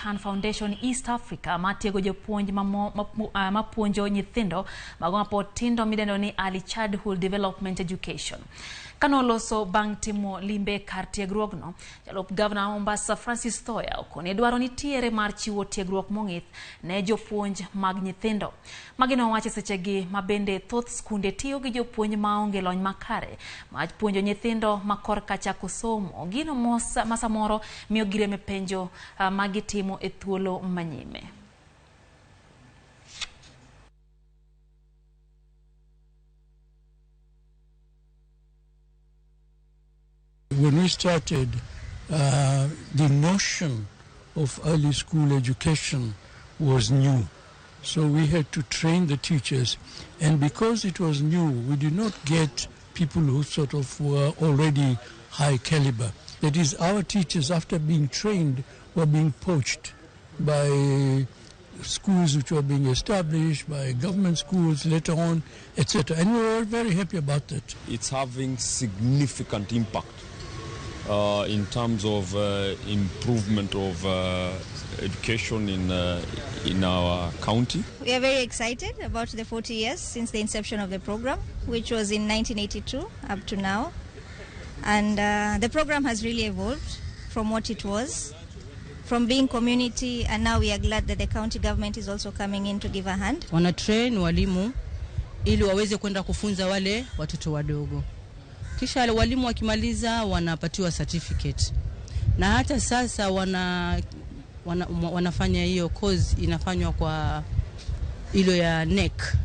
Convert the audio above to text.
Can Foundation East Africa matiego jopuonj mapuonjo nyithindo mago potindo midendo ni Early Childhood Development Education. Kanoloso bang timo limbe kar tiegruogno, Jalup Gavana Mombasa Francis Thoya okone dwaro ni tiere mar chiwo tiegruok mong'ith ne jopuonj mag nyithindo. Magino wacho sechegi mabende thoth skunde tiyo gi jopuonj maonge lony makare ma puonjo nyithindo makorka chako somo, gino masamoro miyo gireme penjo magitimo e thuolo manyime. When we started, the notion of early school education was new. So we had to train the teachers. And because it was new, we did not get people who sort of were already high caliber. That is, our teachers, after being trained, were being poached by schools which were being established, by government schools later on, etc. And we were very happy about that. It's having significant impact in terms of improvement of education in our county. We are very excited about the 40 years since the inception of the program, which was in 1982 up to now. And the program has really evolved from what it was, from being community, and now we are glad that the county government is also coming in to give a hand. Wana train walimu ili waweze kwenda kufunza wale watoto wadogo. Kisha walimu wakimaliza wanapatiwa certificate. Na hata sasa wanafanya hiyo course inafanywa kwa ilo ya NEC.